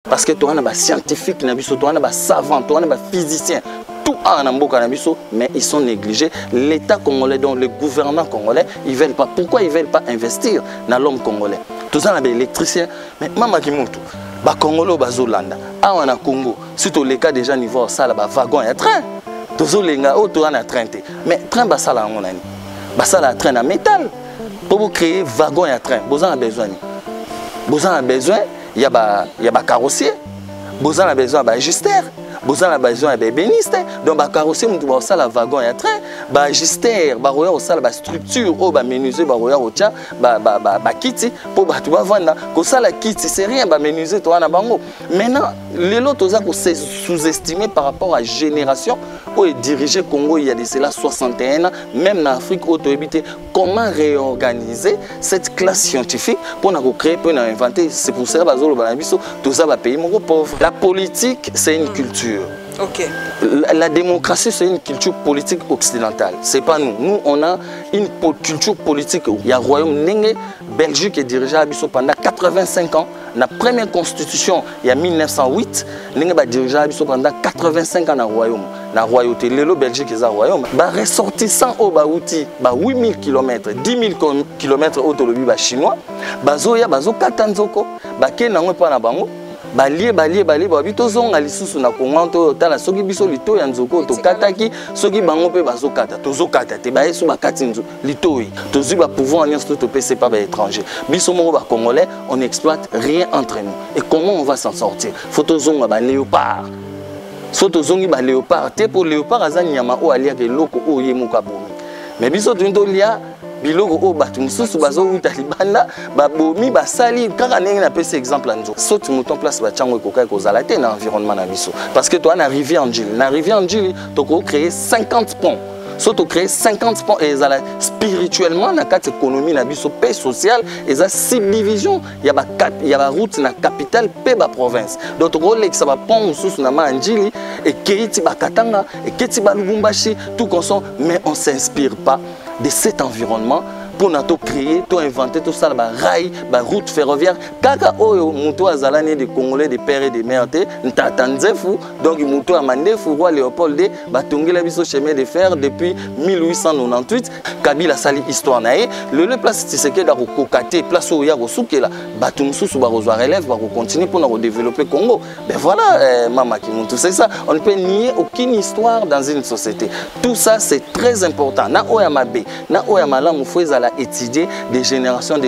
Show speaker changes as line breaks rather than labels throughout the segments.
Parce que tu as des scientifiques, tu as des savants, tu as des physiciens. Tout a un mboka nabiso, mais ils sont négligés. L'État congolais, donc le gouvernement congolais, ils veulent pas. Pourquoi ils ne veulent pas investir dans l'homme congolais? Tout ça, des électriciens. Mais maman qui monte, bah Congolais, bah Zolanda, ah on a Congo. Surtout les cas déjà niveau ça là, bah wagon et train. Tous les gars, auto on a train. Mais train bah ça là on a ni. Bah ça là train à métal. Pour vous créer wagon et train, vous en avez besoin. Vous en avez besoin. Il y a des carrossiers, vous avez besoin d'ajusteurs, vous avez besoin d'ébénistes. Donc, les carrossiers, vous avez besoin de wagon et train, des ajusteurs, vous avez besoin de structure, vous avez besoin de kit pour vendre. Comme ça, la kit, c'est rien, menuiser. Maintenant, les autres sont sous-estimés par rapport à la génération où est dirigé Congo il y a de cela 61 ans, même en Afrique, où comment réorganiser cette classe scientifique pour créer, pour inventer. C'est pour ça que tout ça va payer mon pauvre. La politique, c'est une culture.
Okay.
La démocratie, c'est une culture politique occidentale. Ce n'est pas nous. Nous, on a une culture politique. Il y a le royaume Nenge, Belgique est dirigé à Abisso pendant 85 ans. La première constitution, il y a 1908, Nenge est dirigé à Abisso pendant 85 ans dans le royaume. La royauté, le Belgique est un royaume. Ressortissant au Baouti, 8000 km, 10 000 km au Tolobi chinois, Bazoya, Bazo Katanzoko, Kenango Panabango. Balie babito na lisusu na Congo tala soki biso lito ya nzoko to kataki soki bango pe bazokata tozokata te ba yesu bakati nzo litoi tozi ba pouvoir nyonso to pese pas ba étranger biso mongo ba congolais on n'exploite rien entre nous et comment on va s'en sortir faut tozonga ba léopard so tozongi ba léopard te pour léopard azani nyama o alia ke loko o yemuka bomi mais biso tundo lia biloko o batu mususu bazo uta libanda babomi basali kaka ndenge na pese exemple nzo soki muton place ba chango ekoka ekozala te na environnement na biso parce que toi na rivière Njili to ko créer 50 ponts so to créer 50 ponts et ezala spirituellement na carte économie na biso paix sociale eza subdivision ya ba route na capitale pe ba province donc to ko lexa ba pont mususu na ma Njili et keiti ba Katanga et keiti ba Lubumbashi tout consent mais on s'inspire pas de cet environnement pour nous créer, pour inventer tout ça, rail, route ferroviaire. Kaka oyo muto azalani des Congolais, des pères et des mères, ntatanzefu donc muto amande fu roi Léopold de batongela biso chemin de fer depuis 1898. Kabila sali histoire nae, le place Tshisekedi da kokate place oya kosukela batu mususu ba rozwa relève ba continuer pour nous développer Congo. Ben voilà mama Kimuntu, c'est ça, on ne peut nier aucune histoire dans une société. Tout ça c'est très important. Na oya mabe, na oya malamu fwezala étudier des générations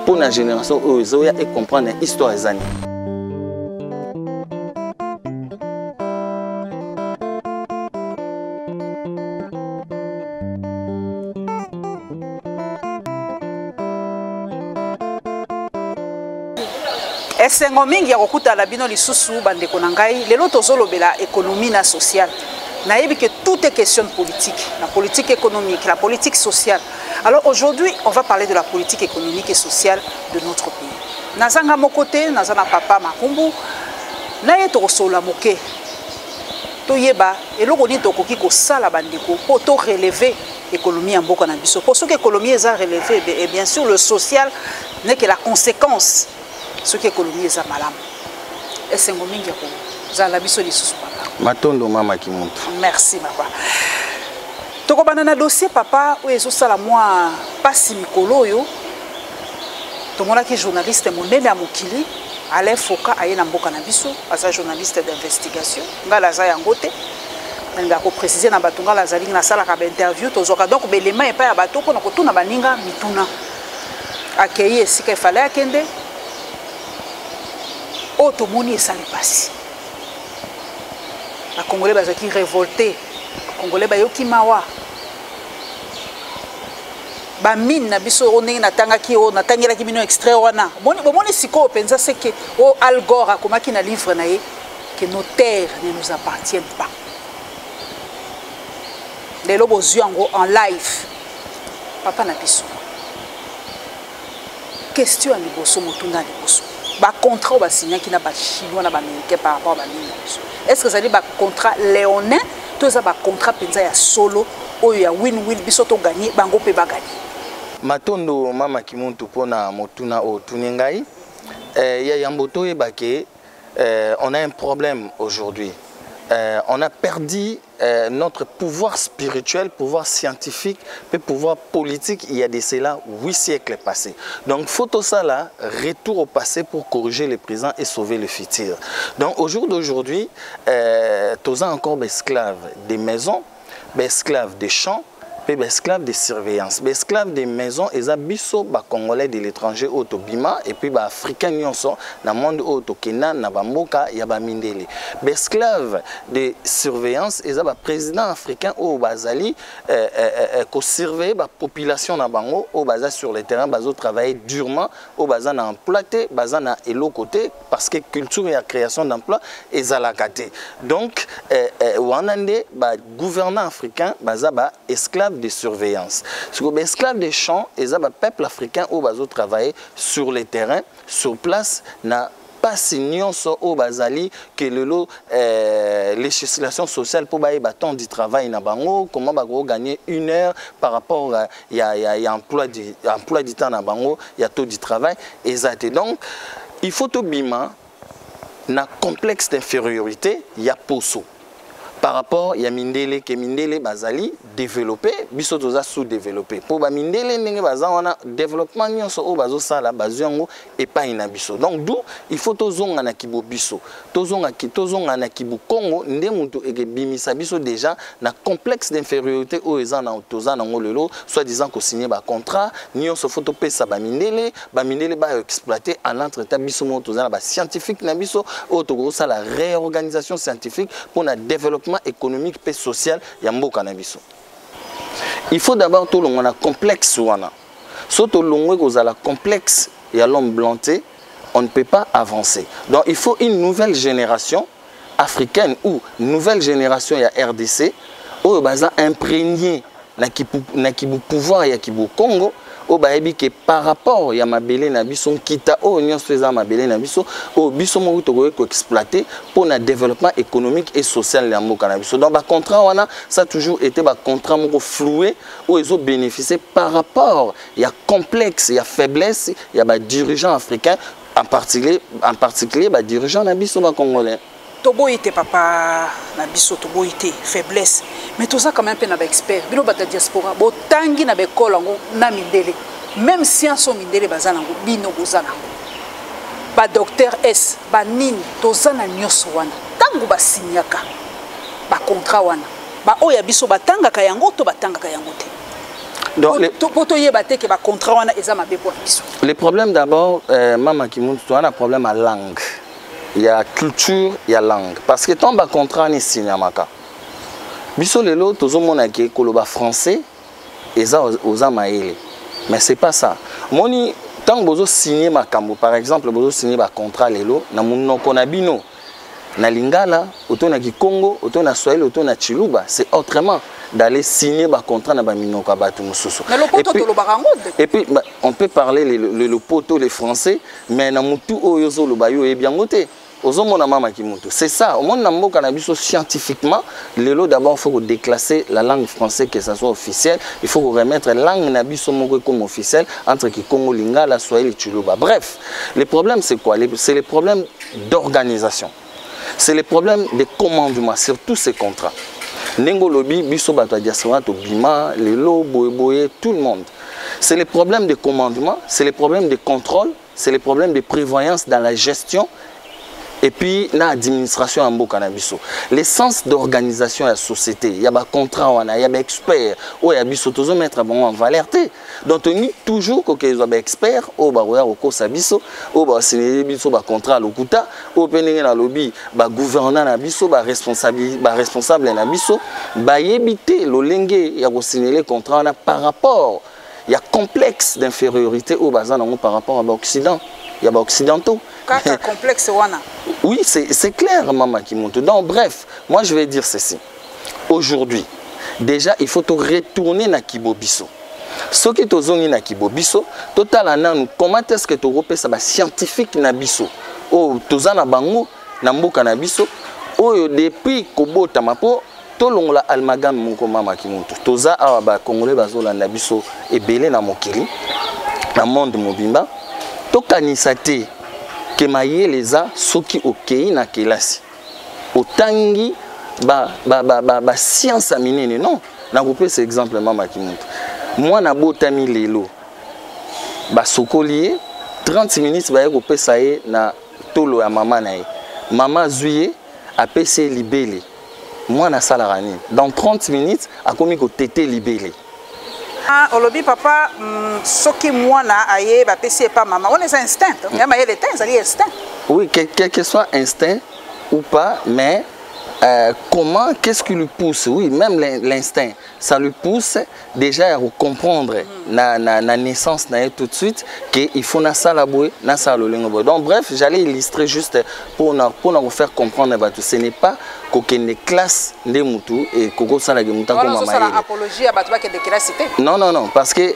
pour la génération Ozoya et comprendre l'histoire des années.
Esengo mingi ya kokuta la bino lisusu bande konangai lelo tozolobela économie na sociale. Naïbi que tout est question de politique, la politique économique, la politique sociale. Alors aujourd'hui, on va parler de la politique économique et sociale de notre pays. Nazanga mokote, nazana papa makumbu, naye to sola moke. To yeba, eloko ni to koki ko sala bandeko pour to relever l'économie en boka na biso. Pour ce que l'économie est relevée, et bien sûr le social n'est que la conséquence ce que l'économie est malam. Et c'est ngomingi ko zala biso lisusu papa.
Matondo mama Kimuntu.
Merci papa. Toko banana dossier papa ou ezo sala moi pasi mikolo yo. Tomona ki journaliste monene ya mokili Alain Foka aye na mboka na biso, asa journaliste d'investigation. Ngala za yango te. Nga ko préciser na batunga la zalinga na sala ka interview tozoka donc belema epa ya bato pona ko tuna baninga mituna. Akeye esika efale akende. O tomoni esali pasi. Les Congolais sont révoltés, les Congolais sont mawa. Les mines sont extrait. C'est que Al Gore a un livre que nos terres ne nous appartiennent pas. Les lobos en live. Papa Nabiso. Question à Niboso, Motuna Niboso. Ba contrat ba signé qui n'a pas chinois na ba américain par rapport à ba mine. Est-ce que ça dit ba contrat léonin tout ça ba contrat penza ya solo oyo ya win-win biso to gagner bango pe ba gagner.
Matondo mama Kimuntu pona motuna o tuningai ya yamboto ebake on a un problème aujourd'hui. On a perdu notre pouvoir spirituel, pouvoir scientifique, puis pouvoir politique il y a de cela 8 siècles passés. Donc, faut tout ça là, retour au passé pour corriger le présent et sauver le futur. Donc, au jour d'aujourd'hui, tous encore esclaves des maisons, esclaves des champs, puis esclaves de surveillance, esclaves des maisons, et ça biso congolais de l'étranger au Tobima et puis africains nyonso dans le monde au Tokena na bamboka ya ba mindele. Esclaves de surveillance et ça président africain au bazali ko surveiller la population na bango au baza sur le terrain bazo travailler durement au baza na employé baza na elo côté parce que culture et création d'emploi et zalakate. Donc wanande ba gouvernant africain baza ba esclaves de surveillance. Les esclaves des champs, et les peuples africains où ils travaillent sur le terrain, sur place, n'a pas signé au Bazali que le législation sociale pour bailler temps du travail na bango, comment gagner 1 heure par rapport à y a emploi du temps na bango, il y a taux du travail et ça. Donc il faut tout bima na complexe d'infériorité, il y a poso. Par rapport, il y a Mindele que Mindele Bazali développé, biso toza sous-développé. Pour ba Mindele ndenge baza wana développement nyonso o bazo sala bazango et pas ina biso. Donc d'où il faut tozonga na kibo biso. Tozonga na kibo Congo nde mutu eke bimisa biso déjà na complexe d'infériorité o eza na toza na ngolelo, soit disant ko signer ba contrat, nyonso faut topesa ba Mindele ba exploiter en entretien biso mo toza na ba scientifique na biso o to sala réorganisation scientifique pour na développement économique et social ya mboka na biso. Il faut d'abord tout le monde complexe wana. Surtout l'ongwe que la complexe et l'homme blanté, on ne peut pas avancer. Donc il faut une nouvelle génération africaine ou une nouvelle génération ya RDC où baza imprégné na ki pouvoir ya ki Congo au baebi que par rapport ya mabele na biso kita o nyonso eza mabele na biso o biso mo to ko exploiter pour le développement économique et social ya mboka na biso. Donc ba contrat wana ça a toujours été ba contrat moko floué où ils ont bénéficié par rapport ya complexe ya faiblesse ya ba dirigeants africains en particulier ba dirigeants na biso ba congolais.
Toboïté papa na biso toboïté faiblesse mais tout ça quand même peu na ba expert bino bata diaspora bo tangi na be kolango na mindele même science mindele bazana ngo bino bozana ba docteur S ba nini tozana nyoso wana tangu ba signaka ba contrat wana ba oya biso batanga ka yango to batanga ka yango te. Donc le
problème d'abord maman qui monte toi un problème à langue. Il y a culture, il y a langue. Parce que tant que contrat n'est signé à Maka. Biso lelo tozo mona ke koloba français et ça aux amaele. Mais c'est pas ça. Moni tant que bozo signé makambo par exemple bozo signé ba contrat lelo na munoko na bino na lingala otona ki Congo, otona Swahili, otona Chiluba, c'est autrement d'aller signer ba contrat na ba minoko ba tumususu. Et puis on peut parler le poto les français mais na mutu oyozo lo bayo e bien ngote. C'est ça, au monde scientifiquement, d'abord il faut déclasser la langue française que ça soit officielle, il faut remettre la langue nabiso comme officielle entre Congo Lingala, Swahili et Chiluba. Bref, le problème c'est quoi? C'est le problème d'organisation, c'est le problème de commandement sur tous ces contrats. Nengo lobi, biso bato diaspora to bima, lelo, boye, tout le monde. C'est le problème de commandement, c'est le problème de contrôle, c'est le problème de prévoyance dans la gestion. Et puis, l'administration en Mboka na biso. L'essence d'organisation de la société, il y a des contrats, il y a des experts, il y a des choses mettre en valeur. Donc, on dit toujours qu'il y a des experts, il y a des contrats, il y a des contrats, il y a lobby, des gouvernants, des responsables, il y a éviter il y a des contrats par rapport. Il y a complexe d'infériorité par rapport à l'Occident. Il y a des occidentaux.
Complexe wana.
Oui, c'est clair, maman qui monte. Donc, bref, moi je vais dire ceci. Aujourd'hui, déjà, il faut retourner na Kibobiso. Ce qui est zongi na Kibobiso, total nous comment est-ce que tu repères ça scientifique na biso. Oh, tozana bango na mboka na biso. Oh, depuis Kobo Tamapo, tolongola almagam moko mama ki monte. Toza awa ba congolais bazolanda biso ebele na mokili, na monde mobimba. Tokanisate que maye les a soki okei na kelasi otangi ba science aminene non na kopé ce exemple mama ki montre moi na botami lelo ba sokolié 30 minutes ba kopé ça ye na tolo ya mama na ye mama zuye a PC libélé moi na salara nini dans 30 minutes akomi ko tété libélé.
Ah, olobi papa, soki mwana aye ba PC pas maman, on est instinct. Il y a maye l'état, ça dit instinct.
Oui, quel que soit instinct ou pas, mais comment, qu'est-ce qui lui pousse? Oui, même l'instinct, ça lui pousse déjà à comprendre na naissance tout de suite qu'il faut na salaboué, na salolingo. Donc bref, j'allais illustrer juste pour nous faire comprendre que ce n'est pas qu'aucune classe de mutu et koko sala de mutu comme maman.
Voilà, apologie à batwa que de classe cité.
Non, parce que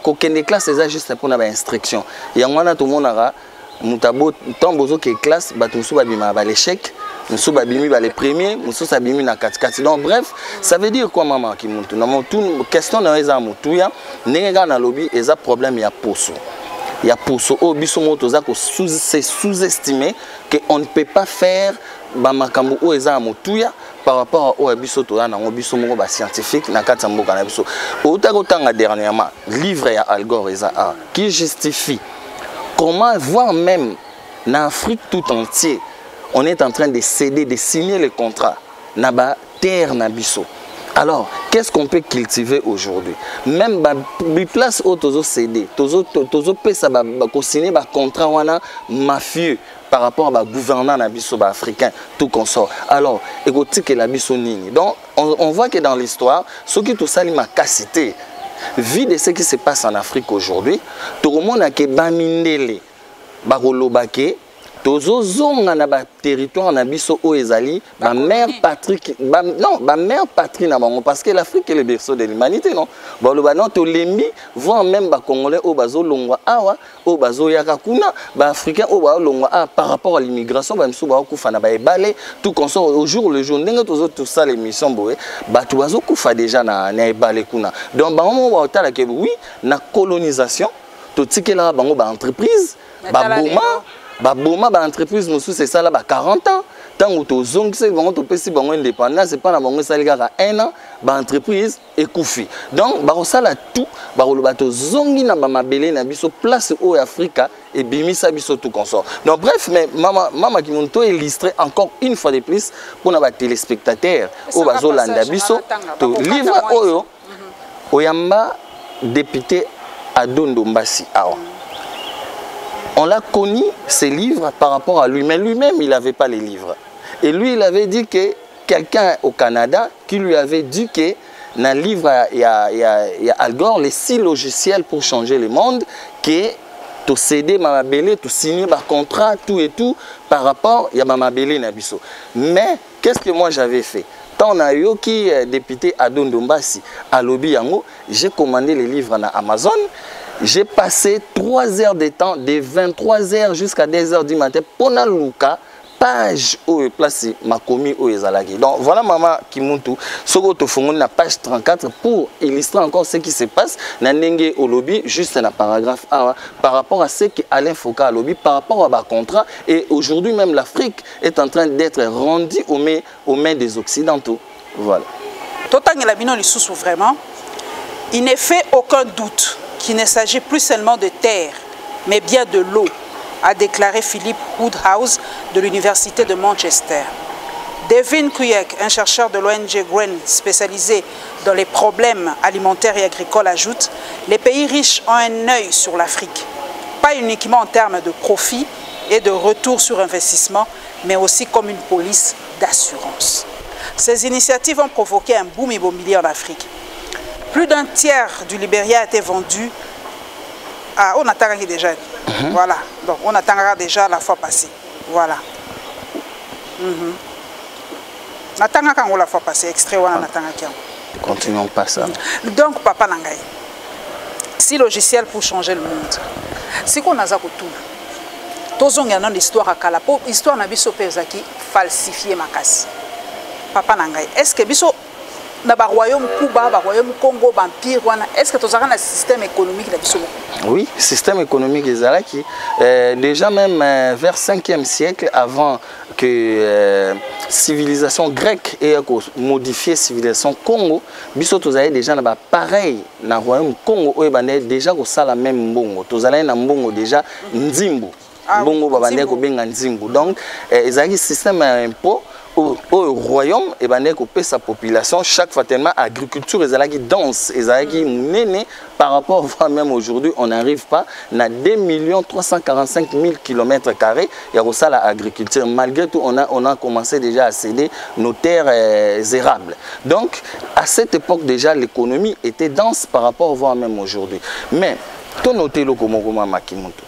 qu'aucune classe c'est juste pour une instruction. Il y a un tout le monde a mutabo tant bozo que classe batusu babima ba l'échec. Nous babimi ba les premiers, nous babimi na katikati. Donc bref, ça veut dire quoi maman qui monte. Non, tout question na eza mutu ya nenga na lobby eza problème ya poso. Il y a poso au biso moto za ko sous-estimer que on ne peut pas faire ba makambo o eza mutu ya par rapport au biso to na biso moko ba scientifique na kati mboka na biso. Otanga dernièrement livre ya Al Gore eza qui justifie comment voir même en Afrique tout entier on est en train de céder, de signer le contrat naba terre nabiso. Alors, qu'est-ce qu'on peut cultiver aujourd'hui? Même les places où tozo céder, tozo pesa ba signer ba contrat wana mafieux par rapport à gouvernant nabiso africain tout consort. Alors, écoutez que nabiso nini. Donc, on voit que dans l'histoire, ce qui tout ça ma cassité, vu de ce qui se passe en Afrique aujourd'hui, tout le monde a que bamindele, barolobake. Tozo zonga na ba territoire na biso o ezali ba mère patrie ba mère patrie na bango parce que l'Afrique est le berceau de l'humanité non ba lo ba non to lembi voir même ba congolais o bazo longwa awa o bazo yaka kuna ba africain o ba longwa par rapport à l'immigration ba mso ba kufa na ba ebale tout consort au jour le jour ndenge tozo tout ça l'émission boé ba to bazo kufa déjà na ebale kuna donc ba mo ba otala ke oui na colonisation to tikela bango ba entreprise ba boma Boma ba entreprise musu c'est ça là 40 ans tant que to zong c'est bon to pesi bango indépendant c'est pas na bango salika 1 an ba entreprise ekoufi donc ba sala tout ba loba to zongi na ba mabele na biso place au Africa et bimisa biso tout consort. Donc bref mais mama qui monto illustrer encore une fois de plus pour na ba téléspectateurs au bazo landa biso to livre oyo oyamba député Adondo Mbasi awa. On l'a connu, ces livres, par rapport à lui. Mais lui-même, il n'avait pas les livres. Et lui, il avait dit que quelqu'un au Canada qui lui avait dit que dans le livre, il y a Al Gore, les 6 logiciels pour changer le monde, que tu cédé Mamabélé, tu signé un contrat, tout et tout, par rapport à Mamabélé Nabiso. Mais, qu'est-ce que moi j'avais fait? Tant on a eu qui député Adondo Mbasi à Lobby Yango, j'ai commandé les livres à Amazon. J'ai passé 3 heures de temps, de 23 h jusqu'à 2 h du matin, pour la Luka, page où est placée ma commis où est Zalagi. Donc voilà maman qui monte tout. Ce que tu fais la page 34 pour illustrer encore ce qui se passe. Nanenge au lobby, juste un paragraphe 1, par rapport à ce qu'Alain Foucault a lobby, par rapport à ma contrat. Et aujourd'hui même l'Afrique est en train d'être rendue aux mains des Occidentaux. Voilà.
Total la bino sous vraiment, il n'est fait aucun doute qu'il ne s'agit plus seulement de terre, mais bien de l'eau, a déclaré Philip Woodhouse de l'Université de Manchester. Devin Kuyek, un chercheur de l'ONG Gwen spécialisé dans les problèmes alimentaires et agricoles, ajoute « Les pays riches ont un œil sur l'Afrique, pas uniquement en termes de profit et de retour sur investissement, mais aussi comme une police d'assurance. » Ces initiatives ont provoqué un boom immobilier en Afrique. Plus d'un tiers du Libéria a été vendu à... On attend déjà. Voilà. Donc, on attendra déjà la fois passée. Voilà. On attend quand la fois passée. Extrait, on attend quand.
Continuons pas ça.
Donc, papa Nangaï, si logiciel pour changer le monde, c'est qu'on a ça pour tout. Tous on a une histoire à Kalapo, histoire n'a biso pezaki falsifié ma casse. Papa Nangaï, est-ce que biso na ba royaume Cuba, ba royaume Congo, ba empire wana, est-ce que tu as un système économique là biso?
Oui, système économique ezalaki déjà même vers 5e siècle avant que civilisation grecque ait modifié civilisation Congo, biso tozalaki déjà na ba pareil na royaume Congo oyo bande déjà ko sala même mbongo. Tozalaki na mbongo déjà nzimbo. Mbongo ba bande ko benga nzimbo. Donc ezalaki système impôt au royaume et ben sa population chaque fois tellement agriculture ezalaki dense ezalaki munene par rapport à même aujourd'hui on n'arrive pas na 2 345 000 km². Il y a ça la agriculture malgré tout on a commencé déjà à céder nos terres érables. Donc à cette époque déjà l'économie était dense par rapport à même aujourd'hui. Mais to noter le komokoma makimuto.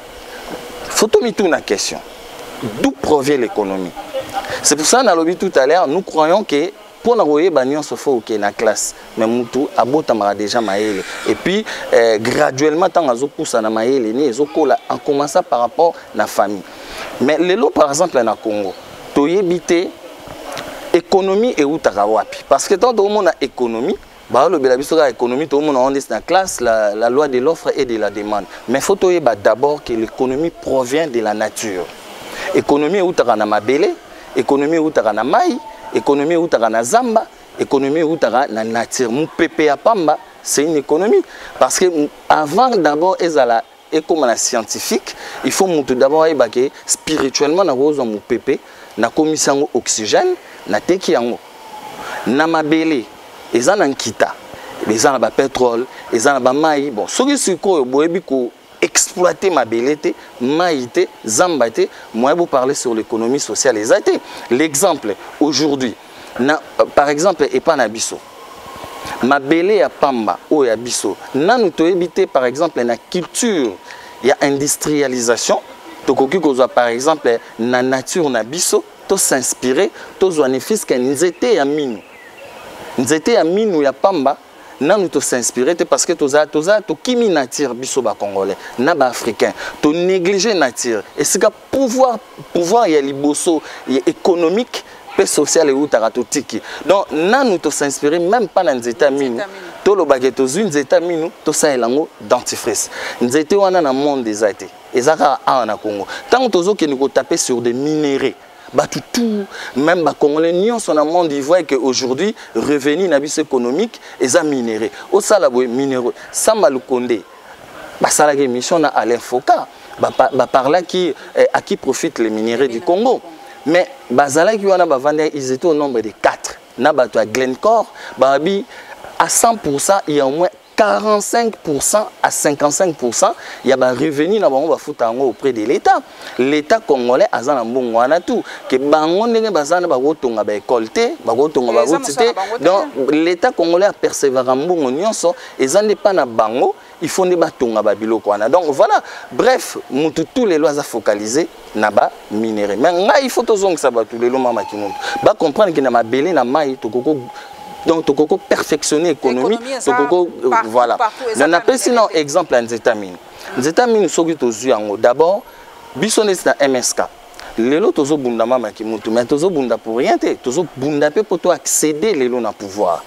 Faut to mitu na question. D'où provient l'économie? C'est pour ça, tout à l'heure, nous croyons que pour nous voyer, il faut que la classe, mais Moutou, a déjà maïle. Et puis, graduellement, tant que pousse à maïle, en commençant par rapport à la famille. Mais les lots, par exemple, dans le Congo, tu as habité économie et où tu as wapi. Parce que tant que monde a économie, l'économie, tout le monde a dans la classe, la loi de l'offre et de la demande. Mais il faut d'abord que l'économie provient de la nature. Économie où tu as mabélé, économie où tu as na maï, économie où tu as na zamba, économie où tu as na nature. Mon pépé à pamba, c'est une économie. Parce que avant d'abord, et comme la scientifique, il faut d'abord que spirituellement, na rose mon pépé, na commission oxygène, na teki yango, na mabélé, et ça na kita, et ça na pétrole, et ça na maï. Bon, ce qui est quoi, exploiter ma belleté, maïté, zambaté, moi vous parler sur l'économie sociale et zaité. L'exemple aujourd'hui, par exemple, et pas nabiso. Ma belé à Pamba ou à Bisso, na nous to éviter par exemple la culture, il y a industrialisation, to koki par exemple na nature na Bisso, to s'inspirer, to zoanifis que nous étions à minu. Nous étions à minu ya Pamba. Nous nous s'inspirer parce que tu as kimi nature biso ba congolais na ba africain tu négliger nature et c'est que pouvoir y a liboso économique et social et outaratotique donc nous nous s'inspirer même pas dans les états minu to lo baguette aux unes états minu to ça elango dentifrice nous étions wana na monde des athées et ça a na Congo tant que nous taper sur des minéraux. Tout, même les Congolais, nous sommes dans le monde d'Ivoire qu'aujourd'hui, revenu dans la économique, ils ont minéré. Au salaboy minéraux, ça m'a le condé. Ça la mission à Alain Foucault, par là à qui profitent les minéraux du Congo. Mais ils étaient au nombre de 4. À Glencore, à 100%, il y a au moins 45% à 55%, il y a un revenu auprès de l'État. L'État congolais a un bon tout. Donc l'État congolais a persévéré un bon union, et ça n'est pas na bango, il faut ne pas donc voilà, bref, tous les lois à focaliser na ba minéré. Mais il faut que ça tous les lois qui montent. Comprendre que na ma belé na maï donc, tu peux perfectionner l'économie. Voilà. On appelle sinon exemple en États-Unis. Les États-Unis sont d'abord, bisonnes dans MSK. Les lots sont bundama makimutu, mais tozo bunda pour rien. Tozo bunda pour accéder les lots au pouvoir.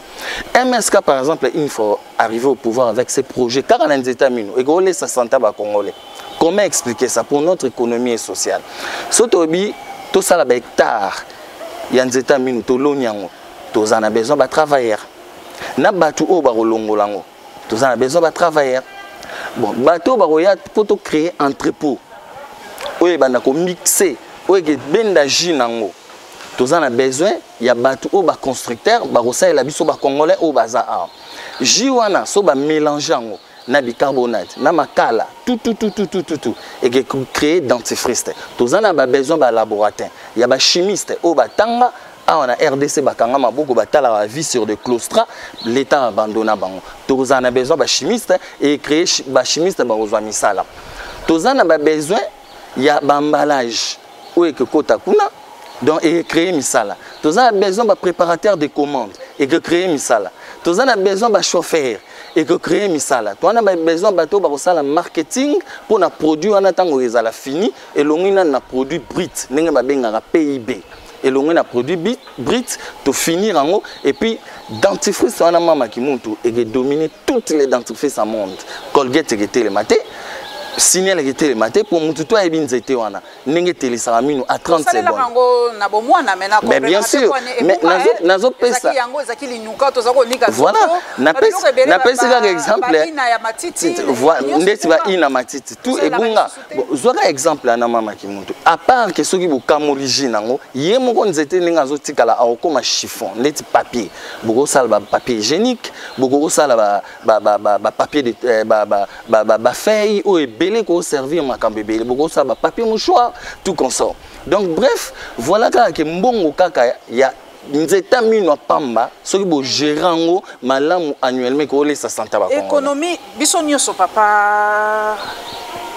MSK par exemple, il faut arriver au pouvoir avec ses projets. Car dans les États-Unis, et que ça s'entend à Congolais. Comment expliquer ça pour notre économie et sociale? Sotobi, tout ça la hectare. Il y a des États-Unis, tout l'oniango. Tous en a besoin de travailler. Na batu o barolongo lango. Tous en a besoin de travailler. Bon, bateau baroya pour créer un entrepôt. Oye bana ko mixer, oye ke benda jinango. Tous en a besoin, il y a bateau o ba constructeur, barosa et la biso ba congolais o baza. Jiwana so ba mélanger ngo na bicarbonate, na makala, tout et que créer dentifrice. Tous en a besoin de laboratoire. Il y a ba chimiste o ba tanga. On a RDC bakanga beaucoup batala vie sur des claustras l'État abandonna bango tous en a besoin de chimistes et créer ba chimiste ba ozwa misala tous en a besoin il y a emballage ou que kota kuna donc et créer misala tous en a besoin de préparateur de commandes et que créer misala tous en a besoin de chauffeur et que créer misala toi on a besoin bateau ba osala marketing pour na produit en attendant ezala fini et longina na produit brut ndenge ba bengaka PIB et l'on a produit brut to finir en haut et puis dentifrice on a mama qui monte et qui domine toutes les dentifrices au monde. Colgate était le matin. Signal était le matin pour mon tuto et bien c'était wana n'engé télésaramino à 30 secondes. Mais bien sûr, mais nazo pesa. Voilà, na pesa exemple. Voilà, ndeti ba ina matiti tout et bunga. Zoka exemple na mama ki muntu. À part que soki bukam origine ngo, ye moko nzete ninga zo tikala akoma chiffon, ndeti papier. Boko sala ba papier hygiénique, boko sala ba papier de ba feuille ou belé ko servir makambe belé, boko sala ba papier mouchoir, tout consort. Donc bref, voilà que mbongo kaka ya nzeta mino pamba soki bo gérango malamu annuellement ko lesa santa ba
économie biso nyoso papa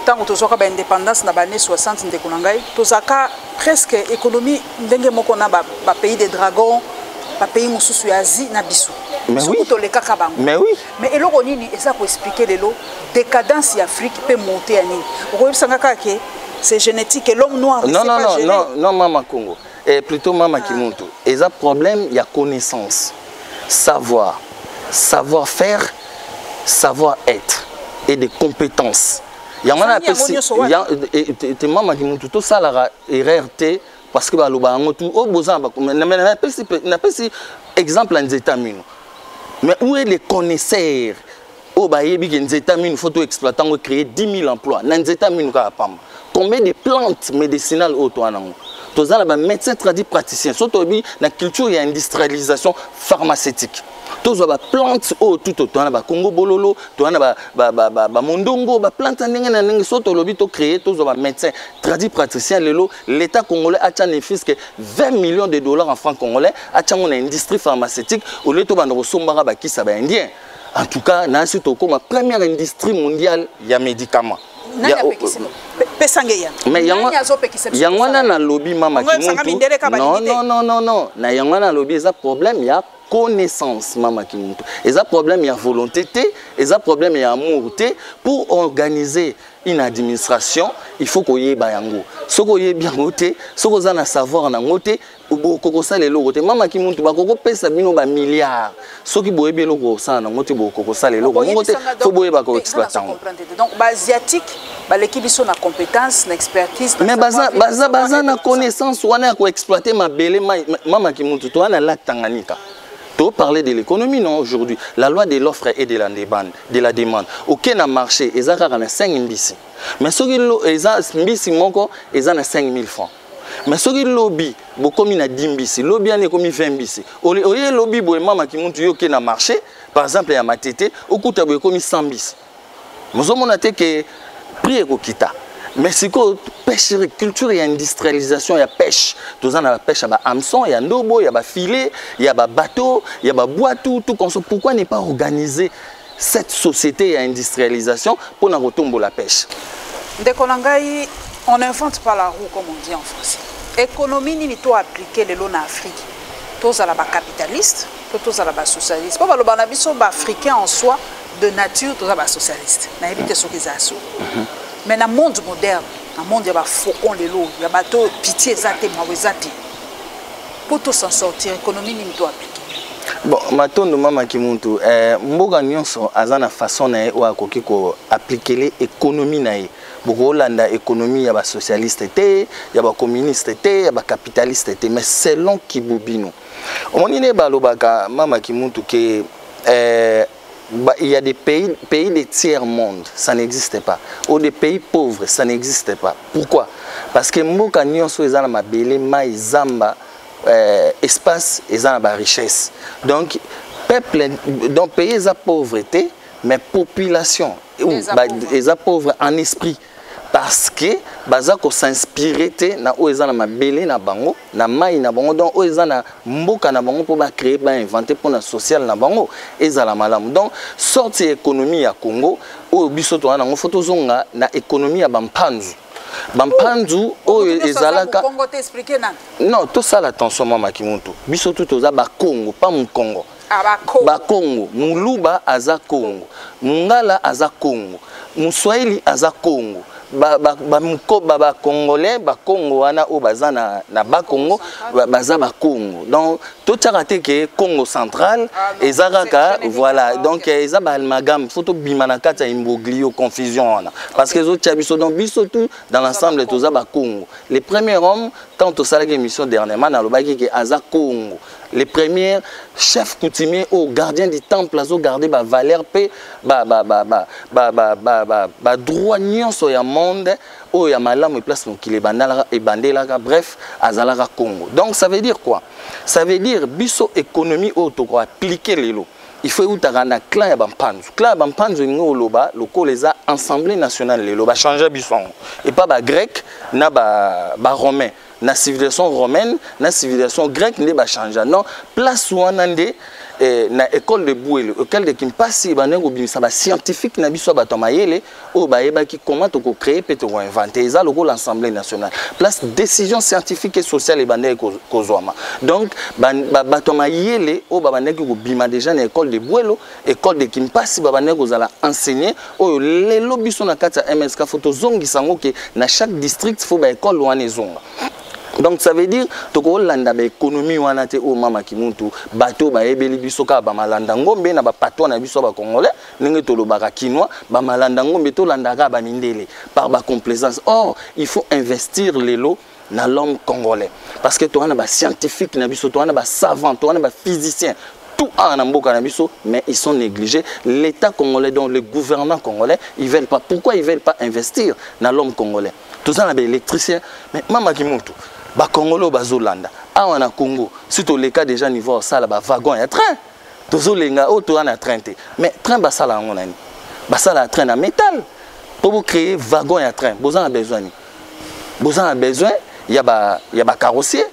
tant que tozoka ba indépendance na ba année 60 ndeko nangai tozaka presque économie ndenge moko na ba pays des dragons ba pays mususu ya Asie na biso.
Mais oui. Mais oui.
Mais eloko nini esa ko expliquer lelo décadence ya Afrique peut monter à nini. Ko yebisanga que c'est génétique et l'homme noir
non mama Congo. Et plutôt mama Kimuntu. Et ça problème, il y a connaissance, savoir, savoir-faire, savoir-être et des compétences. Il y a mama Kimuntu tout ça la RRT parce que baloba ngotu o bozan ba na pesi exemple en États-Unis. Mais où est les connaisseurs? Au bayebi que les États-Unis faut exploitant créer 10 000 emplois. Dans les États-Unis combien de plantes médicinales autour de nous? Tous les médecins tradis praticiens, surtout dans la culture, il y a une industrialisation pharmaceutique. Tous les plantes tout autour de Congo Bololo, Mondongo, plantes surtout le but créer tous les médecins tradis praticiens. L'État congolais a un fils que 20 millions de dollars en francs congolais, a une industrie pharmaceutique au lieu de sombara qui s'abat indien. En tout cas, na surtout comme la première industrie mondiale, il y a médicaments. Mais yangwana na lobby mama Kimuntu. Non. Na yangwana lobby ça problème il y a connaissance mama Kimuntu. Et ça problème il y a volonté et ça problème il y a amour pour organiser une administration, il faut qu'on y ait bayango. Ce qu'on y ait bien noté, ce qu'on a savoir na noté, ou beaucoup ça les logotes. Mama Kimuntu ba koko pesa bino ba milliards. Ce qui boye bien logo ça na noté beaucoup ça les logo. Faut boye ba ko exploitant.
Donc ba asiatique, ba l'équipe sont na compétence, na expertise.
Mais baza na connaissance ou na ko exploiter ma belle mama Kimuntu to na lac Tanganyika. Tu parler de l'économie, non, aujourd'hui. La loi de l'offre et de la demande. Aucun marché, ils ont 5 000 bisi. Mais ceux qui ont 5 000 francs. Mais ceux qui ont lobby, beaucoup na 10 bisi. Lobby a comme 20 bisi. Au lobby, maman qui monte aucun marché, par exemple, il y a ma tête, au coup, tu as comme 100 bisi. Nous avons noté que prix est kita. Mais c'est quoi pêcherie, culture et industrialisation, il y a pêche. Tous en la pêche, il y a hameçon, il y a nobo, il y a filet, il y a bateau, il y a boitou, tout comme ça. Pourquoi ne pas organiser cette société et industrialisation pour nous retomber la pêche?
Dès qu'on on n'invente pas la roue comme on dit en français. L'économie n'est pas appliquée en Afrique. Tous à la capitaliste, tous à la socialiste. Pas le africain en soi de nature, tous à la socialiste. On a évité ce qu'ils ont. Mais dans le monde moderne, dans le monde, il y a des faucons, il y a des pitié, pour tout s'en sortir, l'économie n'est pas appliquée.
Bon, maintenant, maman Kimuntu, mboga nyonso azana façon na wa kokiko appliquer l'économie na ye. Boko landa économie ya ba socialiste té, ya ba communiste té, ya ba capitaliste té, mais selon Kibubino. On y ne balobaka maman Kimuntu que il y a des pays de tiers-monde, ça n'existe pas. Ou des pays pauvres, ça n'existe pas. Pourquoi? Parce que mboka nyonso ezana mabele mai zamba espace ezana ba richesse. Donc peuple donc pays eza pauvreté mais population eza pauvre en esprit. Parce que bazako s'inspirer na oezana mabele na bango na mai na bango donc oezana mboka na bango pour ba créer ba inventer pour na social na bango ezala malamu donc sorti économie ya Congo o biso to na photo zonga na économie ya bampanzu oyo ezalaka non tout ça l'attention mama Kimuntu biso tout oza ba Congo pas mon Congo ba Congo muluba aza Congo mungala aza Congo muswahili aza Congo Congolais, Congo wana o baza na ba Congo, baza ba Congo. Donc tout ça que Congo central et Zaraka, voilà. Donc ils ont amalgame, photo bimanakata imboglio confusion parce que les autres biso donc biso tout dans l'ensemble tous ça ba Congo. Les premiers hommes quand on s'est émission dernièrement dans le baki que Aza Congo. Les premiers chefs coutumiers au gardien du temple, ils ont gardé ba valeur paix, droit nyonso ya monde, oh ya malam et place qui les bandala et bandela, bref, Azalara Congo. Donc ça veut dire quoi? Ça veut dire biso économie auto appliquer les lots. Il faut où tarana clan ya bampanzu. Clan ya bampanzu ngo loba, loko les a assemblée nationale les loba changer biso. Et pas ba grec na ba romain. La civilisation romaine, la civilisation grecque n'est pas changée. Non, place où on a na école de Boué, école de Kimpasi, ça va scientifique na biso batomayele, ou qui comment to créer peut to inventer ça l'Assemblée nationale. Place décision scientifique et sociale et bandé kozwama. Donc batomayele ou babane ko bima déjà na école de Boué, école de Kimpasi babane ko zala enseigner ou les lobbies sont na kata MSK photo zongi sango que na chaque district faut ba école wana zonga. Donc ça veut dire que l'économie wanate o mama kimuntu bato ba ebeli biso ka ba malanda ngombe na ba patwa na biso ba congolais ninge to lobaka kinois ba malanda ngombe to landaka ba mindele par ba complaisance. Or il faut investir les lots dans l'homme congolais parce que toi on a ba scientifique na biso toi on a ba savant toi on a ba physicien tout en amboka na biso mais ils sont négligés. L'état congolais donc le gouvernement congolais ils veulent pas. Pourquoi ils veulent pas investir dans l'homme congolais? Tout ça on a ba électricien mais mama kimuntu ba Congolo bazolanda awa na Congo surtout les cas déjà niveau ça là ba wagon ya train tozolenga auto na train te mais train ba sala ngona ni ba sala train na métal pour créer wagon ya train besoin il y a ba carrossier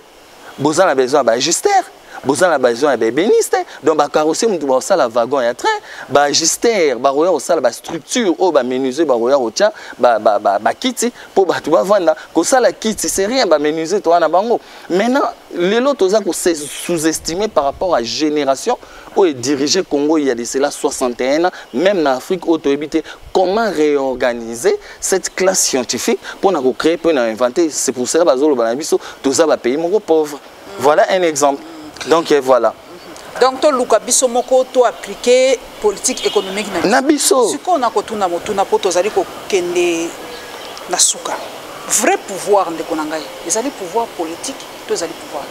besoin a besoin ba ajusteur besoin a besoin ba ébéniste donc ba carrossier mutu ba sala wagon ya train ba ajusteur ba roya sala ba structure o ba menuisier ba roya otia ba kiti pour ba tu ba vendre ko sala kiti c'est rien ba menuisier to na bango maintenant les lots za ko sous-estimé par rapport à génération où est dirigé Congo il y a de cela 61 ans même en Afrique où habité comment réorganiser cette classe scientifique pour na créer pour na inventer c'est pour ça bazolo ba biso to za ba pays moko pauvre voilà un exemple. Donc voilà.
Donc to luka biso moko to appliquer politique économique
na biso.
Ce qu'on a kotuna motuna poto zali ko kende na suka. Vrai pouvoir ndeko nangai. Les ali pouvoir politique, to zali pouvoir.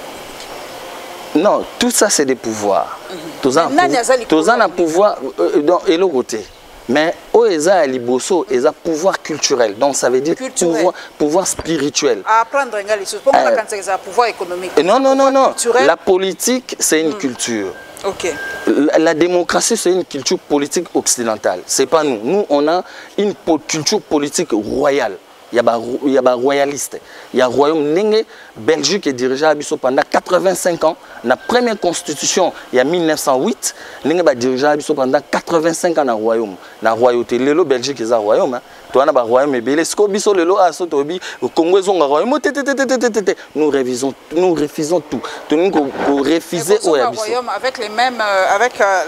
Non, tout ça c'est des pouvoirs. Tous en pouvoir dans et le côté. Mais oeza liboso eza pouvoir culturel. Donc ça veut dire pouvoir spirituel.
À apprendre les choses. Pour moi quand c'est pouvoir économique.
Non. La politique c'est une culture.
OK.
La démocratie c'est une culture politique occidentale. C'est pas nous. Nous on a une culture politique royale. Il y a des royalistes. Il y a le royaume Nenge, Belgique est dirigé à Bisso pendant 85 ans. La première constitution, il y a 1908, Nenge est dirigé à Bisso pendant 85 ans dans le royaume. Dans la royauté, le Belgique est un royaume. Toi, on a un royaume et Belgique. Ce que Bisso le a sauté au Congo, ils ont un royaume. Nous refusons tout. Nous refusons au
royaume avec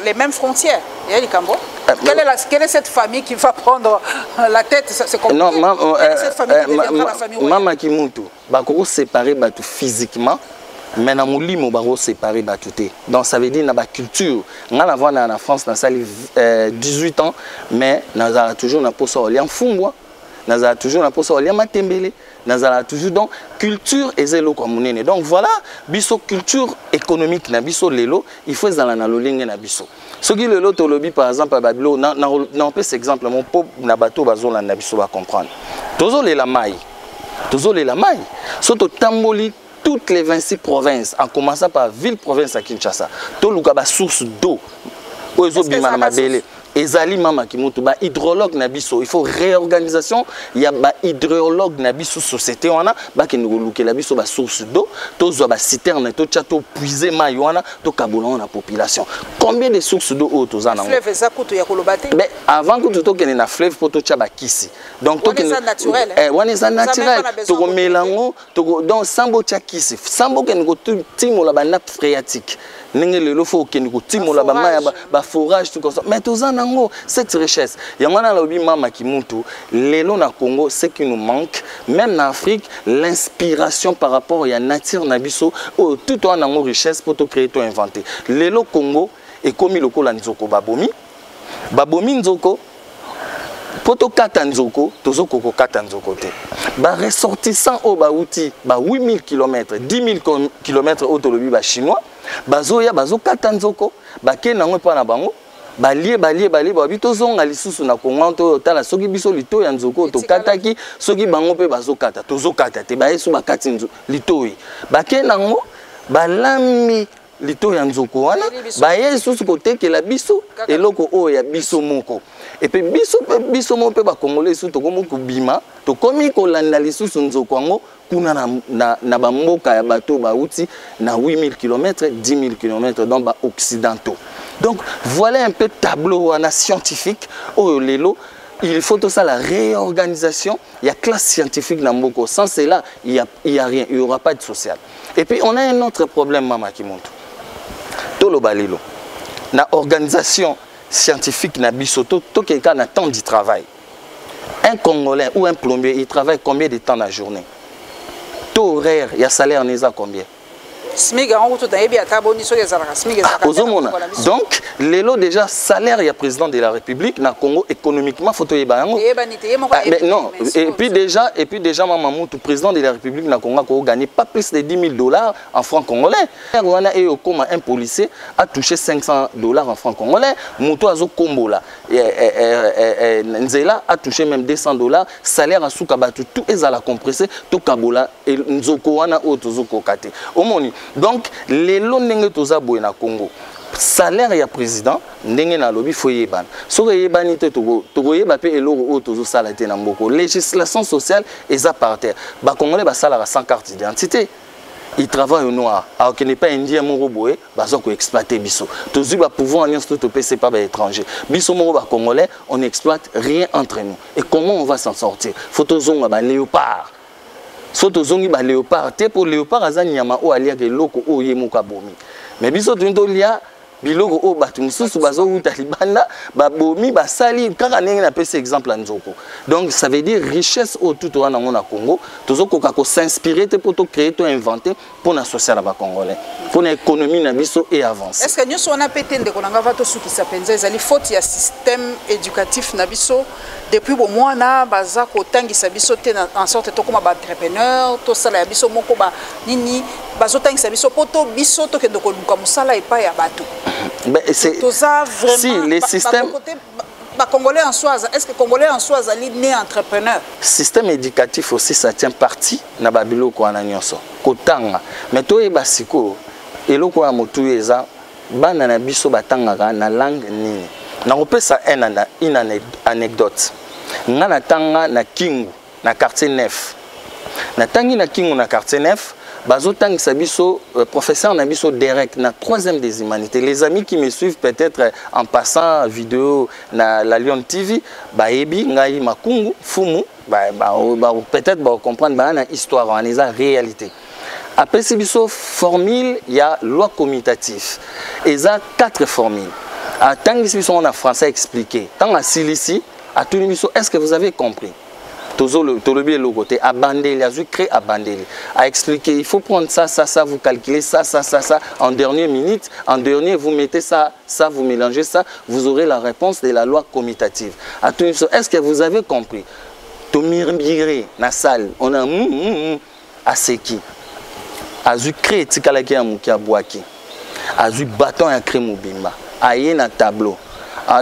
les mêmes frontières. Il y a les Cambo. Quelle est cette famille qui va prendre la tête? C'est compliqué.
Non, maman qui monte, bako séparer batu physiquement, mais na mulimo bako séparer batu te. Donc ça veut dire na ba culture. Nga na vana na France na sali 18 ans, mais na toujours na posa olian fumbwa, na toujours na posa olian matembele, na toujours donc culture ezelo comme munene. Donc voilà, biso culture économique na biso lelo, il faut dans la lolingue na biso. Ce qui le lot lobby par exemple à Babilo, non peut cet exemple mon pop na bateau bazon na biso va comprendre. Tozo le la maille. Soto tamboli toutes les 26 provinces en commençant par ville province à Kinshasa. To luka ba source d'eau. Ozo bimana mabele. Ezali mama kimutu ba hydrologue na biso, il faut réorganisation, il y a ba hydrologue na biso société wana ba ki ngoluke la biso ba source d'eau, to zo ba citerne to chateau puiser mai wana to kabulon na population. Combien de sources d'eau to za na
fleuve za kutu ya kolobate?
Mais avant que to kene na fleuve poto cha ba kisi. Donc to kene
naturel.
Wana za naturel, to ko melango, to donc sambo cha kisi. Sambo ken ko timo la ba nappe phréatique. nenge lelo faut que nous timola ba maya ba forage tout comme ça mais tous en ango cette richesse yangana lobi mama kimuntu lelo na Congo ce qui nous manque même en Afrique l'inspiration par rapport à nature na biso tout en ango richesse pour te créer tout inventer lelo Congo et comme le kola nzoko babomi nzoko poto kata nzoko tozoko ko kata nzoko te ba ressortissant au ba outil ba 8000 km 10000 km au tolobi ba chinois bazoya bazo kata nzoko ba ke nango pa na bango balie ba bitozonga lisusu na Congo to tala soki biso lito ya nzoko to kataki soki bango pe bazo kata tozo kata te ba yesu ba kati nzo litoi ba ke nango balami lito ya nzoko wana ba yesu ko tekela biso eloko o ya biso moko et puis biso mo pe ba congolais su to komo kubima to komi ko landa lisusu nzoko ngo kuna na ba mboka ya bato ba uti na 8000 km 10000 km dans ba occidentaux. Donc voilà un peu tableau wana scientifique o lelo il faut tout ça la réorganisation, il y a classe scientifique dans Mboko. Sans cela, il y a rien, il n'y aura pas de social. Et puis on a un autre problème mama qui monte. Tolo balilo. Na organisation scientifique na bisoto to quelqu'un na temps du travail. Un Congolais ou un plombier, il travaille combien de temps dans la journée? Taux horaire, il y a salaire n'est à combien? Donc, l'élo déjà salaire il y a président de la République na Congo économiquement photo non et puis déjà maman tout président de la République na Congo a gagné pas plus de $10,000 en francs congolais. Rwanda et comme un policier a touché $500 en francs congolais. Muto azo kombola Nzela a touché même $200 salaire à soukabatu tout est à la compressé tout kabola et nzoko wana otozoko kate omoni. Donc, les lois de na Congo, salaire ya président, ndenge na lobby faut yeban. So yebani te to yeba pe eloko o tozo salate na mboko. Législation sociale est à par terre. Ba congolais ba salaire sans carte d'identité. Ils travaillent au noir. Alors qu'il n'est pas indien moro boé, ba zo ko exploiter biso. Tozu ba pouvoir alliance tout PC pas ba étranger. Biso moro ba congolais, on n'exploite rien entre nous. Et comment on va s'en sortir? Faut tozonga ba léopard. Soto zongi ba léopard te pour léopard azani yama o alia ke loko o yemuka bomi mais biso tundo lia biloko o batu mususu bazo uta libanda ba bomi ba sali kaka ndenge na pese exemple à nzoko. Donc ça veut dire richesse au tout wana ngona Congo tozoko ka ko s'inspirer te pour to créer to inventer pour na social ba congolais pour na économie na biso et avancer.
Est-ce que nous on a pété de konanga va to suki sapenza ezali faute ya système éducatif na biso depuis bon mois na baza ko tangisa biso te en sorte to comme ba entrepreneur to sala ya biso moko ba nini bazo tangisa biso poto biso to kendo ko luka musala epa ya bato.
C'est si les systèmes
Congolais en soi, est-ce que Congolais en soi est né entrepreneur?
Système éducatif aussi ça tient partie na babilo ko ananyonso kotanga mais to e basiko eloko ya motu eza bana na biso batanga na langue nini na kopesa une anecdote ngana tanga na Kingu na quartier 9 na tangi na Kingu na quartier 9 Bazotang Sabiso, professeur Nabiso Derek, na 3e des humanités. Les amis qui me suivent peut-être en passant vidéo na la Lyon TV, Baebi, Ngai Makungu, Fumu, peut-être comprendre une histoire, une réalité. Après Sabiso, formule, il y a loi commutative. Et ça, 4 formules. À Tangi Sabiso, on a français expliqué. Tant à Silici, à Tunibiso, est-ce que vous avez compris? Tolobi le côté abandé, a créé abandé, a expliqué il faut prendre ça, vous calculez ça, en dernière minute, en dernier vous mettez ça, vous mélangez ça, vous aurez la réponse de la loi commutative. Est-ce que vous avez compris? Tomirmiré na salle, on a à qui a créé tikalaki amuki abwaki, a bâton à créer mobimba, a na tableau.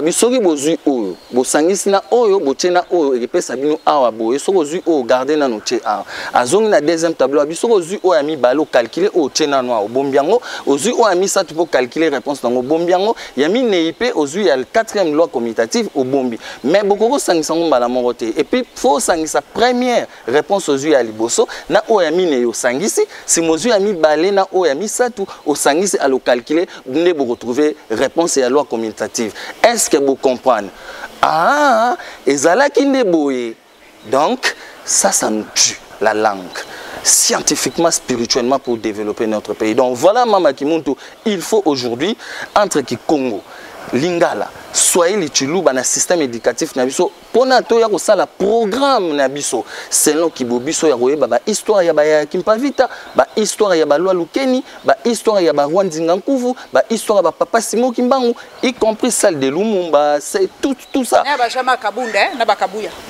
Bisoki bozui oyo bosangisi na oyo botena oyo epesa bino awa boye soko zui oyo garder na noche awa azongi na deuxième tableau bisoko zui oyo ami balo calculer oyo tena no awa bombiango ozui oyo ami ça tu peux calculer réponse nango bombiango yami neipe ozui ya 4e loi commutative au bombi mais bokoko sangisa ngo mbala moko te et puis faut sangisa première réponse ozui ya liboso na oyo ami ne yo sangisi si mozui ami balé na oyo ami satu o sangisi à le calculer ne boko retrouver réponse ya loi commutative. Est-ce que vous comprenez? Ah, et Zala qui n'est boye. Donc, ça nous tue, la langue. scientifiquement, spirituellement pour développer notre pays. Donc voilà, Mama Kimuntu, il faut aujourd'hui, entre qui Congo, Lingala, Swahili Chiluba, na système éducatif nabiso, pour nato ya la programme nabiso, selon Kibobiso ya roye, ba histoire ya ba Kimpavita, ba histoire ya ba Loi Lukeni, ba histoire ya ba Rwandingankuvu, ba histoire ya ba Papa Simo Kimbangu, y compris celle de Lumumba, c'est tout ça.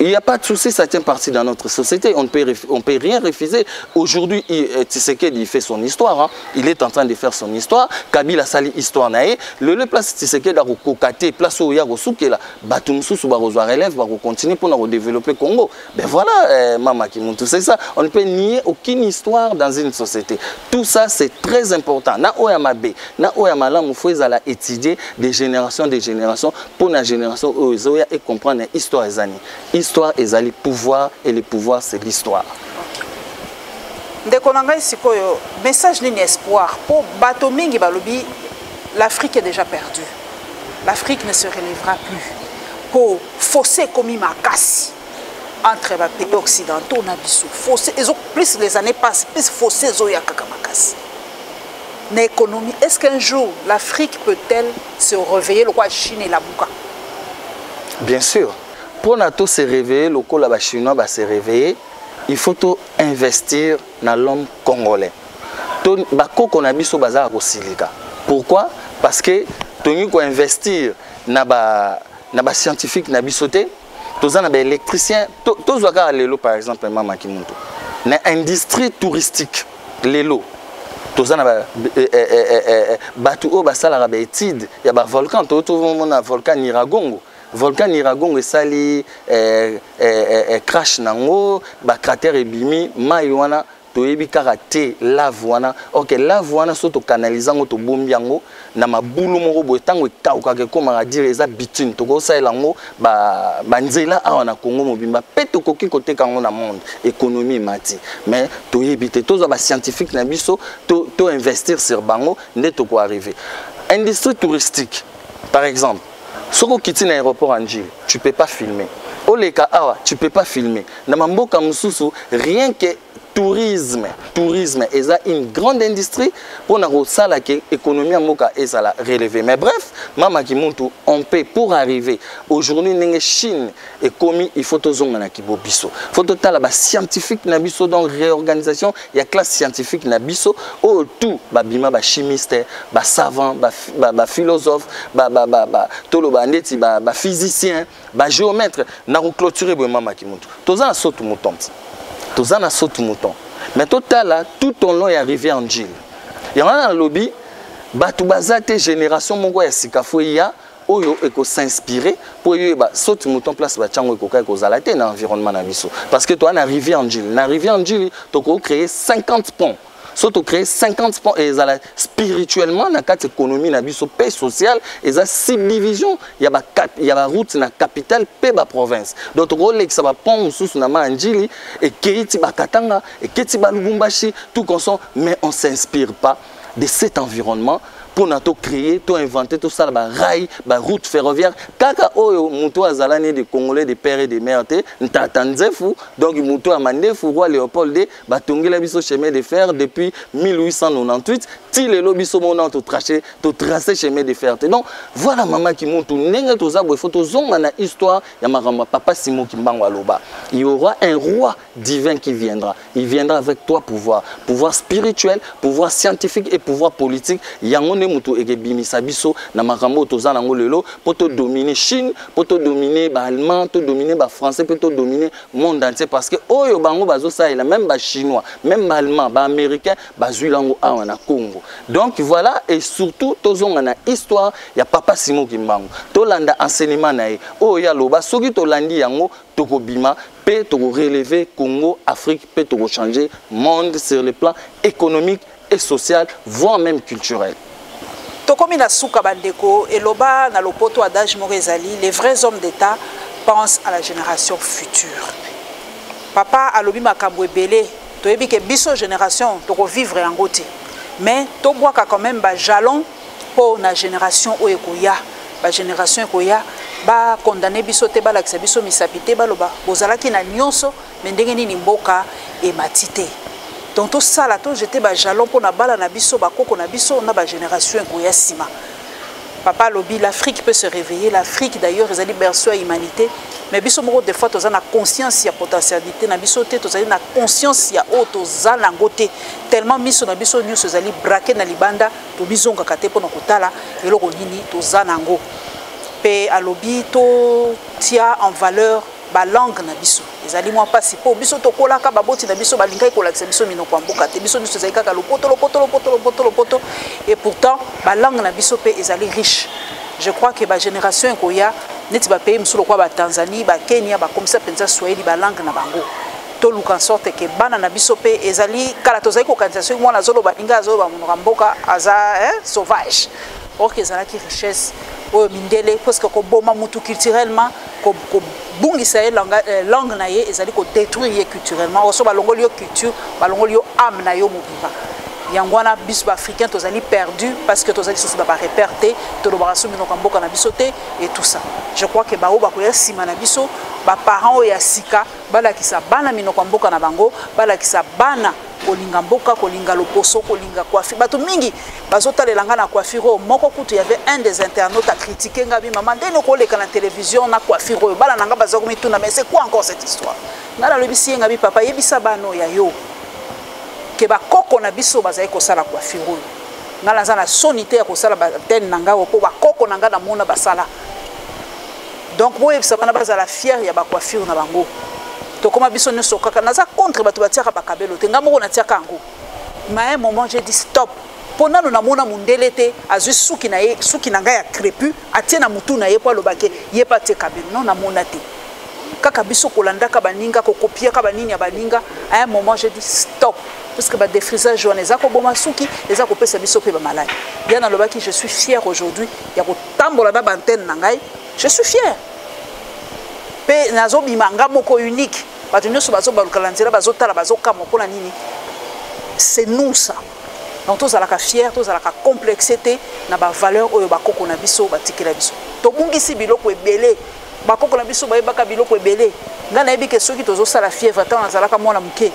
Il n'y a pas de souci, ça tient partie dans notre société, on ne peut rien refuser. Aujourd'hui, Tshisekedi fait son histoire, hein. Il est en train de faire son histoire, Kabila sali histoire nae, le place Tshisekedi a kokate, place où il y a Rosoukela, Batumsous ou Barozwa relève, va continuer pour développer le Congo. Ben voilà, Mama Kimuntu, c'est ça. On ne peut nier aucune histoire dans une société. Tout ça, c'est très important. Na oyamabe, na oyamala, il faut étudier des générations pour la génération ozoya et comprendre l'histoire des années. Histoire et le pouvoir, et le pouvoir, c'est l'histoire.
Ndekonanga sikoyo, message ni espoir pour Batomingi Balobi, l'Afrique est déjà perdue. L'Afrique ne se relèvera plus. Pour fossé comme Makassi entre les pays occidentaux, fossé, plus les années passent, plus fossé Makassi. L'économie, est-ce qu'un jour l'Afrique peut-elle se réveiller, le roi Chine et la Bouka?
Bien sûr. Pour nous se réveiller, le roi chinois va se réveiller, il faut tout investir dans l'homme congolais. Pourquoi? Parce que tu dois investir dans les scientifiques, dans les bisotés, dans les électriciens, par exemple, Mama Kimuntu, dans l'industrie touristique, l'élo. Il y a un volcan, volcan Niragongo. Volcan Niragongo sali crash nango, cratère ebimi, maïwana. Toyebi karaté lavwana ok lavwana soto canalisant to bombiango na mabulu moko boetango ekauka ke koma dire eza bitune to ko saelango ba nzela awa na Congo mobimba peto koki kote kango na monde économie mati mais toyebi te toza ba scientifique na biso to investir sur bango ndeto ko arriver industrie touristique par exemple soko kiti na aéroport Anjil tu peux pas filmer oleka awa tu peux pas filmer na mamboka mususu rien que tourisme est une grande industrie pour l'économie est relevée. Mais bref, Mama Kimuntu, on peut pour arriver. Aujourd'hui, la Chine est commis, il faut que nous biso. Il faut que les scientifiques nabiso dans réorganisation, il y a classe scientifique nabiso, oh tout, bima ba chimiste, ba savant, ba philosophe, ba physicien, ba géomètre, na clôturer Mama Kimuntu. Tous en sautent mouton. Tous en sautent mouton. Mais total tout au long est arrivé en Gilles. Il y a un lobby, Batubazate génération mongo ya sikafoya, oyo eko s'inspirer pour y sauter mouton place bachango eko ka kozalate na environnement na biso. Parce que toi na rivière en Gilles, tu as créé 50 ponts. Surtout créer 50 ponts et spirituellement dans la économie na biso paix sociale et ça subdivision il y a route na capitale paix ba province donc rôle que ça va pont sous na manjili et keiti ba katanga et keiti ba lubumbashi tout comme ça mais on s'inspire pas de cet environnement pour nous créer, tout inventer, tout ça, rail, route ferroviaire. Kaka oyo muto azalani de Congolais, de pères et de mères, n'tatanzefou. Donc muto amande fou roi Léopold de batongela biso chemin de fer depuis 1898. Ti le lobiso mona to tracer chemin de fer. Donc voilà maman qui monte nenge to zabwe photo zonga na histoire ya maramba papa Simo Kimbangu aloba. Il y aura un roi divin qui viendra. Il viendra avec toi pouvoir spirituel, pouvoir scientifique et pouvoir politique. Yango mutu ekebimisa biso na makambo toza nango lelo pour te dominer Chine, pour te dominer ba allemand, te dominer ba français, pour te dominer monde entier parce que oyo bango bazo ça il même ba chinois, même ba allemand, ba américain, ba zuilango awa na Congo. Donc voilà et surtout tozonga na histoire ya papa Simo Kimbangu. Tolanda enseignement na ye. Oya loba soki tolandi yango tokobima pe toko relever Congo, Afrique pe toko changer monde sur le plan économique et social, voire même culturel.
Tokomi na suka bandeko eloba na lopoto adage Morezali, les vrais hommes d'État pensent à la génération future. Papa alobi makambo ebele, toyebi ke biso génération toko vivre en côté. Mais to boaka quand même ba jalon pour na génération oyekoya, ba génération ekoya ba condamner biso te ba lakisa biso misapité ba loba bozalaki na nyonso mais ndenge nini mboka e matité. donc tout ça là tout j'étais ba jalon pour na bala na biso ba koko na biso na ba génération ekoya sima. Papa lobby, l'Afrique peut se réveiller. L'Afrique d'ailleurs, ils allaient berceau à l'humanité. Mais biso moko des fois, tu as la conscience, il y a potentialité. Na biso te, tu as la conscience, il y a autre, tu as l'angoté. Tellement miso na biso news, tu allais braquer na libanda, tu biso ngakate pour nakotala, et le ronini, tu as nango. Pe à lobby, tu tiens en valeur ba langue na biso. Les aliments pas si po biso to kolaka baboti na biso balinga ikolakisa biso mino kwa mboka te biso biso zaika ka lopoto et pourtant ba langue na biso pe ezali riche. Je crois que ba génération ekoya neti ba pays msulo kwa ba Tanzanie ba Kenya ba comme ça penza Swahili ba langue na bango. To luka en sorte que bana na biso pe ezali kala to zaiko kanisa mwana zolo balinga zolo ba munga mboka aza sauvage. Or que ezalaki richesse o mindele parce que ko boma mutu culturellement ko bungisa langue na ye ezali ko détruire culturellement oso balongoli yo culture balongoli yo âme na yo mobimba yangwana biso africain tozali perdu parce que tozali sosi ba réperté to lo baraso bino kamboka na biso te et tout ça. Je crois que bao ba ko ya sima na biso ba parents ya sika bala kisa bana mino kamboka na bango bala kisa bana kolinga mboka kolinga loposo kolinga coiffure bato mingi bazotalelanga na coiffure moko kutu y avait un des internautes a critiqué ngabi maman dès ko leka na télévision na coiffure bala nanga bazako mituna mais c'est quoi encore cette histoire ngala lobisi ngabi papa yebisa bano ya yo ke ba koko na biso bazai ko sala coiffure ngala nzana sonité ya ko sala ba ten nanga ko ba koko nanga na mona basala donc boye bisa bana bazala fier ya ba coiffure na bango. Tokoma biso nyonso kaka naza contre bato batiaka bakabelo te ngamoko na tiaka ngo. Mais à un moment j'ai dit stop. Pona no namona mundele te azwi suki na ye suki na ngai ya crépu atie na mutu na ye po lobake ye pa te kabelo non namona te. Kaka biso kolandaka baninga ko copier ka banini ya baninga à un moment j'ai dit stop parce que ba défrisage jaune ezako boma suki ezako pesa biso pe ba malade. Bien na lobaki je suis fier aujourd'hui ya ko tambola ba antenne na ngai je suis fier. Pe nazo bimanga moko unique. C'est nous ça. Donc tous à la fier, tous à la complexité, na ba valeur oyo ba koko na biso ba tikela biso. To bungisi biloko ebele, ba koko na biso ba yebaka biloko ebele. Nga na yebi ke soki tozo sala fièvre tant nazalaka mona muke.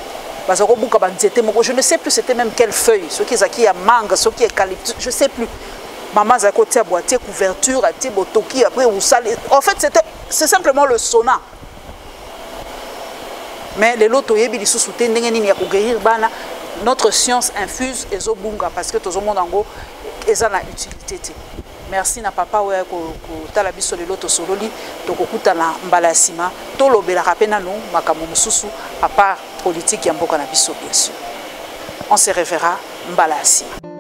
Bazako buka ba nzete moko, je ne sais plus c'était même quelle feuille, ce qui zaki ya mangue, ce qui est eucalyptus, je sais plus. Maman zako tia boîtier couverture, a tia botoki après ou sale. En fait c'est simplement le sauna. Mais les lots toyebi lisu soutien ndengeni ya ko guérir bana notre science infuse ezobunga parce que tout le monde en gros eza na utilité. Merci na papa oya ko tala biso les lots sololi to kokuta na mbala sima to lobela rapena no makambo mususu à part politique ya mboka na biso bien sûr. On se reverra mbala sima.